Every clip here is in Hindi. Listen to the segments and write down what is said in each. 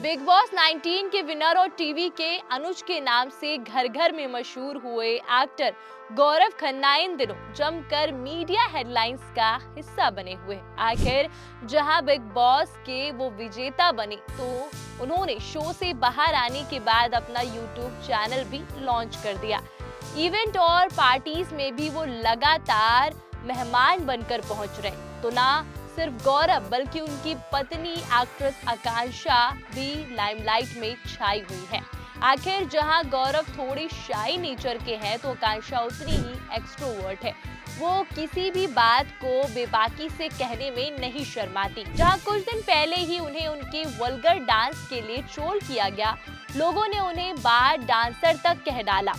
बिग बॉस 19 के विनर और टीवी के अनुज के नाम से घर घर में मशहूर हुए एक्टर गौरव खन्ना इन दिनों जमकर मीडिया हेडलाइंस का हिस्सा बने हुए हैं। आखिर जहां बिग बॉस के वो विजेता बने तो उन्होंने शो से बाहर आने के बाद अपना यूट्यूब चैनल भी लॉन्च कर दिया। इवेंट और पार्टीज में भी वो लगातार मेहमान बनकर पहुंच रहे। तो ना सिर्फ गौरव बल्कि उनकी पत्नी एक्ट्रेस आकांक्षा भी लाइमलाइट में छाई हुई है। आखिर जहां गौरव थोड़ी शाई नेचर के हैं तो आकांक्षा उतनी ही एक्सट्रोवर्ट है। वो किसी भी बात को बेबाकी से कहने में नहीं शर्माती। जहां कुछ दिन पहले ही उन्हें उनके वल्गर डांस के लिए ट्रोल किया गया, लोगों ने उन्हें बार डांसर तक कह डाला।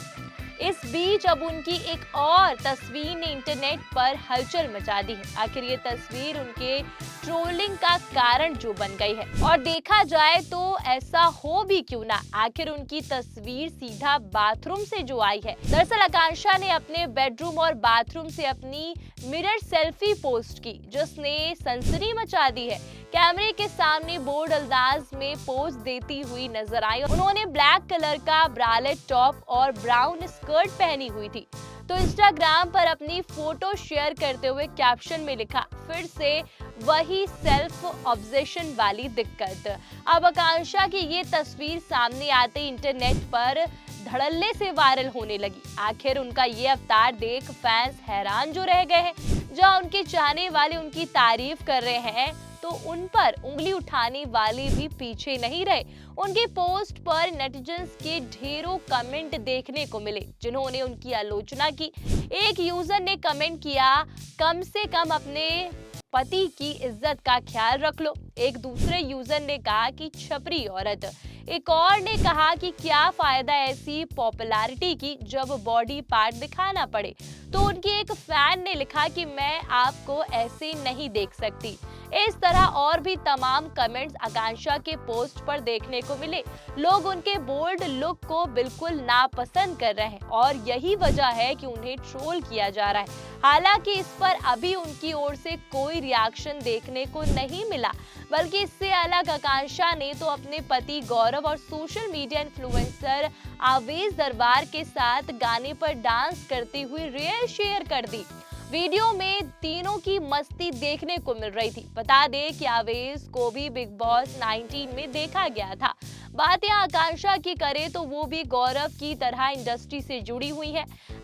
इस बीच अब उनकी एक और तस्वीर ने इंटरनेट पर हलचल मचा दी है। आखिर ये तस्वीर उनके ट्रोलिंग का कारण जो बन गई है, और देखा जाए तो ऐसा हो भी क्यों ना, आखिर उनकी तस्वीर सीधा बाथरूम से जो आई है। दरअसल आकांक्षा ने अपने बेडरूम और बाथरूम से अपनी मिरर सेल्फी पोस्ट की, जिसने सनसनी मचा दी है। कैमरे के सामने बोल्ड अंदाज में पोज देती हुई नजर आई। उन्होंने ब्लैक कलर का ब्रालेट टॉप और ब्राउन स्कर्ट पहनी हुई थी। तो इंस्टाग्राम पर अपनी फोटो शेयर करते हुए कैप्शन में लिखा, फिर से वही सेल्फ ऑब्सेशन वाली दिक्कत। अब आकांक्षा की ये तस्वीर सामने आते इंटरनेट पर धड़ल्ले से वायरल होने लगी। आखिर उनका ये अवतार देख फैंस हैरान जो रह गए हैं। जहां उनके चाहने वाले उनकी तारीफ कर रहे हैं तो उन पर उंगली उठाने वाले भी पीछे नहीं रहे। उनकी पोस्ट पर नेटिजन्स के ढेरों कमेंट देखने को मिले, जिन्होंने उनकी आलोचना की। एक यूजर ने कमेंट किया, कम से कम अपने पति की इज्जत का ख्याल रख लो। एक दूसरे यूजर ने कहा कि छपरी औरत। एक और ने कहा कि क्या फायदा ऐसी पॉपुलैरिटी की जब बॉडी पार्ट दिखाना पड़े। तो उनकी एक फैन ने लिखा कि मैं आपको ऐसे नहीं देख सकती। इस तरह और भी तमाम कमेंट्स आकांक्षा के पोस्ट पर देखने को मिले। लोग उनके बोल्ड लुक को बिल्कुल नापसंद कर रहे हैं और यही वजह है कि उन्हें ट्रोल किया जा रहा है। हालांकि इस पर अभी उनकी ओर से कोई रिएक्शन देखने को नहीं मिला, बल्कि इससे अलग आकांक्षा ने तो अपने पति गौरव और सोशल मीडिया इन्फ्लुएंसर आवेश दरबार के साथ गाने पर डांस करती हुई रील शेयर कर दी। वीडियो में तीनों की मस्ती देखने को मिल रही थी। बता दें कि आवेश को भी बिग बॉस 19 में देखा गया था। बात यहाँ आकांक्षा की करें तो वो भी गौरव की तरह इंडस्ट्री से जुड़ी हुई है।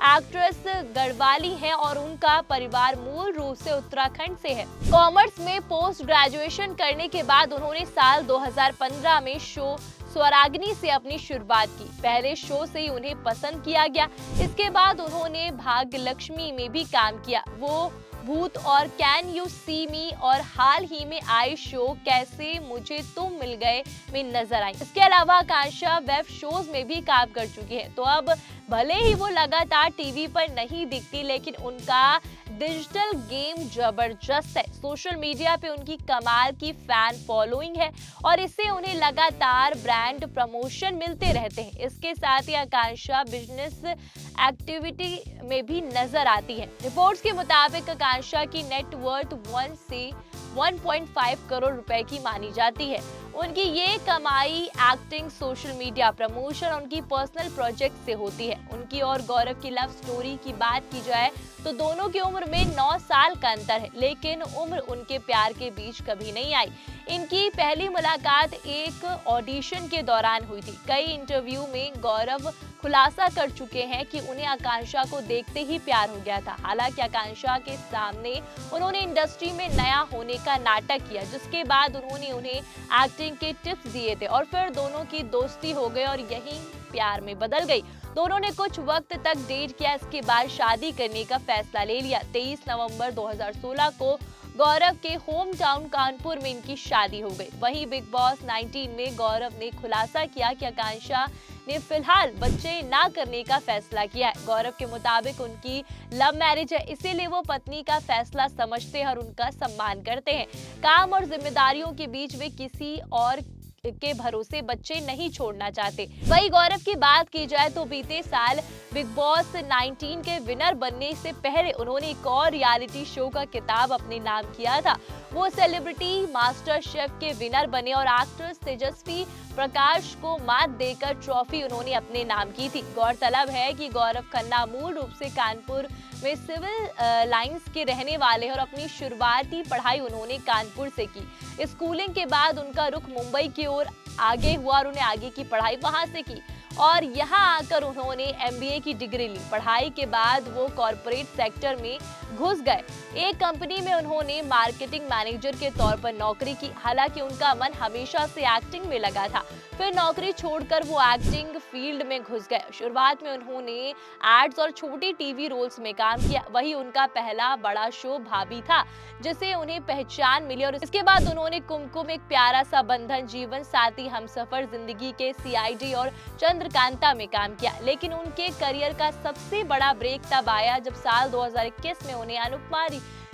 एक्ट्रेस गढ़वाली है और उनका परिवार मूल रूप से उत्तराखंड से है। कॉमर्स में पोस्ट ग्रेजुएशन करने के बाद उन्होंने साल 2015 में शो स्वरागिनी से अपनी शुरुआत की। पहले शो से ही उन्हें पसंद किया गया। इसके बाद उन्होंने भाग्य लक्ष्मी में भी काम किया। वो भूत और कैन यू सी मी और हाल ही में आए शो कैसे मुझे तुम मिल गए में नजर आई। इसके अलावा आकांक्षा वेब शोज में भी काम कर चुकी है। तो अब भले ही वो लगातार टीवी पर नहीं दिखती, लेकिन उनका डिजिटल गेम जबरदस्त है। सोशल मीडिया पे उनकी कमाल की फैन फॉलोइंग है और इससे उन्हें लगातार ब्रांड प्रमोशन मिलते रहते हैं। इसके साथ ही आकांक्षा बिजनेस एक्टिविटी में भी नजर आती है। रिपोर्ट्स के मुताबिक आकांक्षा की नेटवर्थ 1 से 1.5 करोड़ रुपए की मानी जाती है। उनकी ये कमाई एक्टिंग, सोशल मीडिया प्रमोशन और उनकी पर्सनल प्रोजेक्ट से होती है। उनकी और गौरव की लव स्टोरी की बात की जाए तो दोनों की उम्र में 9 साल का अंतर है, लेकिन उम्र उनके प्यार के बीच कभी नहीं आई। इनकी पहली मुलाकात एक ऑडिशन के दौरान हुई थी। कई इंटरव्यू में गौरव खुलासा कर चुके हैं कि उन्हें आकांक्षा को देखते ही प्यार हो गया था। हालांकि आकांक्षा के सामने उन्होंने इंडस्ट्री में नया होने का नाटक किया, जिसके बाद उन्होंने उन्हें एक्टिंग के टिप्स दिए थे और फिर दोनों की दोस्ती हो गई और यही प्यार में बदल गई। दोनों ने कुछ वक्त तक डेट किया, इसके बाद शादी करने का फैसला ले लिया। 23 नवंबर 2016 को गौरव के होम टाउन कानपुर में इनकी शादी हो गई। वहीं बिग बॉस 19 में गौरव ने खुलासा किया कि आकांक्षा ने फिलहाल बच्चे ना करने का फैसला किया है। गौरव के मुताबिक उनकी लव मैरिज है, इसीलिए वो पत्नी का फैसला समझते हैं और उनका सम्मान करते हैं। काम और जिम्मेदारियों के बीच वे किसी और के भरोसे बच्चे नहीं छोड़ना चाहते। वही गौरव की बात की जाए तो बीते साल बिग बॉस 19 के विनर बनने से पहले उन्होंने एक और रियलिटी शो का खिताब अपने नाम किया था। वो सेलिब्रिटी मास्टर शेफ के विनर बने और एक्ट्रेस तेजस्वी प्रकाश को मात देकर ट्रॉफी उन्होंने अपने नाम की थी। गौरतलब है कि गौरव खन्ना मूल रूप से कानपुर में सिविल लाइंस के रहने वाले हैं और अपनी शुरुआती पढ़ाई उन्होंने कानपुर से की। स्कूलिंग के बाद उनका रुख मुंबई की ओर आगे हुआ और उन्हें आगे की पढ़ाई वहां से की और यहाँ आकर उन्होंने एमबीए की डिग्री ली। पढ़ाई के बाद वो कॉर्पोरेट सेक्टर में घुस गए। एक कंपनी में उन्होंने मार्केटिंग मैनेजर के तौर पर नौकरी की। हालांकि उनका मन हमेशा से एक्टिंग में लगा था। फिर नौकरी छोड़कर वो एक्टिंग फील्ड में घुस गए। शुरुआत में उन्होंने एड्स और छोटी टीवी रोल्स में काम किया। वही उनका पहला बड़ा शो भाभी था जिसे उन्हें पहचान मिली और इसके बाद उन्होंने कुमकुम, एक प्यारा सा बंधन, जीवन साथी, हमसफर, जिंदगी के सीआईडी और चंद्रकांता में काम किया। लेकिन उनके करियर का सबसे बड़ा ब्रेक तब आया जब साल 2021 में उन्हें अनुपमा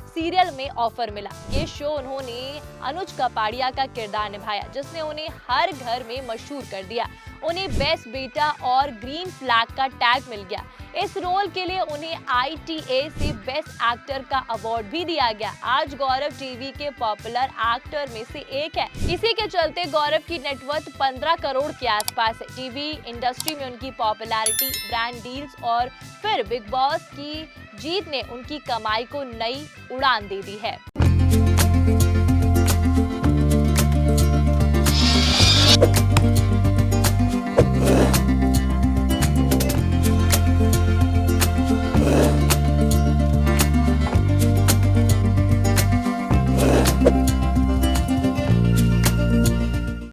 सीरियल में ऑफर मिला। ये शो उन्होंने अनुज कपाड़िया का किरदार निभाया जिसने उन्हें हर घर में मशहूर कर दिया। उन्हें बेस्ट बेटा और ग्रीन फ्लैग का टैग मिल गया। इस रोल के लिए उन्हें ITA से बेस्ट एक्टर का अवार्ड भी दिया गया। आज गौरव टीवी के पॉपुलर एक्टर में से एक है। इसी के चलते गौरव की नेटवर्थ 15 करोड़ के आसपास है। टीवी इंडस्ट्री में उनकी पॉपुलैरिटी, ब्रांड डील्स और फिर बिग बॉस की जीत ने उनकी कमाई को नई उड़ान दे दी है।